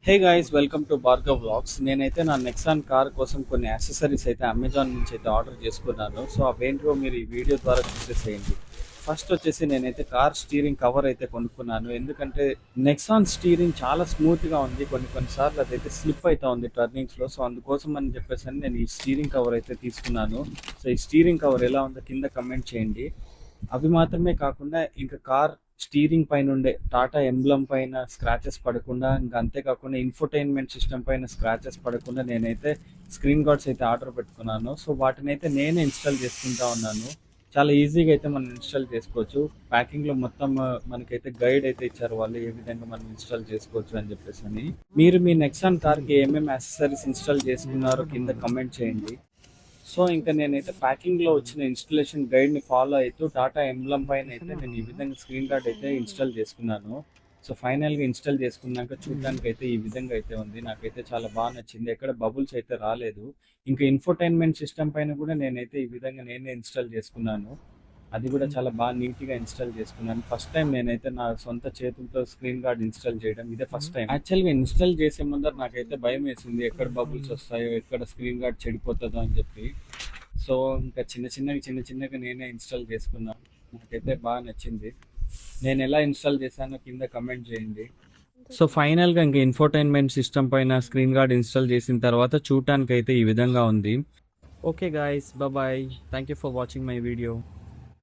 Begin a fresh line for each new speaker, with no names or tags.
Hey guys, welcome to Bhargav vlogs. నేనైతే నా Nexon car కోసం కొన్ని యాక్సెసరీస్ అయితే అమెజాన్ నుంచి అయితే ఆర్డర్ చేసుకున్నాను. సో అవేంటో మీరు ఈ వీడియో ద్వారా చూసేసేయండి. ఫస్ట్ వచ్చేసి నేనైతే కార్ స్టీరింగ్ కవర్ అయితే కొనుక్కున్నాను. ఎందుకంటే నెక్సాన్ స్టీరింగ్ చాలా స్మూత్గా ఉంది. కొన్నిసార్లు అదైతే స్లిప్ అవుతా ఉంది టర్నింగ్స్లో. సో అందుకోసం అని చెప్పేసి నేను ఈ స్టీరింగ్ కవర్ అయితే తీసుకున్నాను. సో ఈ స్టీరింగ్ కవర్ ఎలా ఉందో కింద కమెంట్ చేయండి. అవి మాత్రమే కాకుండా ఇంకా కార్ స్టీరింగ్ పైన ఉండే టాటా ఎంబ్లం పైన స్క్రాచెస్ పడకుండా, ఇంకా అంతేకాకుండా ఇన్ఫోటైన్మెంట్ సిస్టమ్ పైన స్క్రాచెస్ పడకుండా నేనైతే స్క్రీన్ గార్డ్స్ అయితే ఆర్డర్ పెట్టుకున్నాను. సో వాటిని అయితే నేనే ఇన్స్టాల్ చేసుకుంటా ఉన్నాను. చాలా ఈజీగా అయితే మనం ఇన్స్టాల్ చేసుకోవచ్చు. ప్యాకింగ్లో మొత్తం మనకైతే గైడ్ అయితే ఇచ్చారు వాళ్ళు, ఏ విధంగా మనం ఇన్స్టాల్ చేసుకోవచ్చు అని చెప్పేసి అని. మీరు మీ నెక్సాన్ కార్కి ఏమేమి యాక్సెసరీస్ ఇన్స్టాల్ చేసుకున్నారో కింద కమెంట్ చేయండి. సో ఇంకా నేనైతే ప్యాకింగ్లో వచ్చిన ఇన్స్టలేషన్ గైడ్ని ఫాలో అవుతూ టాటా ఎంబ్లం పైన అయితే నేను ఈ విధంగా స్క్రీన్ గార్డ్ అయితే ఇన్స్టాల్ చేసుకున్నాను. సో ఫైనల్గా ఇన్స్టాల్ చేసుకున్నాక చూడడానికి అయితే ఈ విధంగా అయితే ఉంది. నాకైతే చాలా బాగా నచ్చింది. ఎక్కడ బబుల్స్ అయితే రాలేదు. ఇంకా ఇన్ఫోటైన్మెంట్ సిస్టమ్ పైన కూడా నేనైతే ఈ విధంగా నేనే ఇన్స్టాల్ చేసుకున్నాను. అది కూడా చాలా బాగా నీట్గా ఇన్స్టాల్ చేసుకున్నాను. ఫస్ట్ టైం నేనైతే నా సొంత చేతులతో స్క్రీన్ గార్డ్ ఇన్స్టాల్ చేయడం ఇదే ఫస్ట్ టైం. యాక్చువల్గా ఇన్స్టాల్ చేసే ముందర నాకైతే భయం వేసింది, ఎక్కడ బబుల్స్ వస్తాయో, ఎక్కడ స్క్రీన్ గార్డ్ చెడిపోతుందో అని చెప్పి. సో ఇంకా చిన్న చిన్నగా నేనే ఇన్స్టాల్ చేసుకున్నాను. నాకైతే బాగా నచ్చింది. నేను ఎలా ఇన్స్టాల్ చేశానో కింద కమెంట్ చేయండి. సో ఫైనల్గా ఇంకా ఇన్ఫోటైన్మెంట్ సిస్టమ్ పైన స్క్రీన్ గార్డ్ ఇన్స్టాల్ చేసిన తర్వాత చూడటానికి అయితే ఈ విధంగా ఉంది. Okay guys, bye. Thank you for watching my video.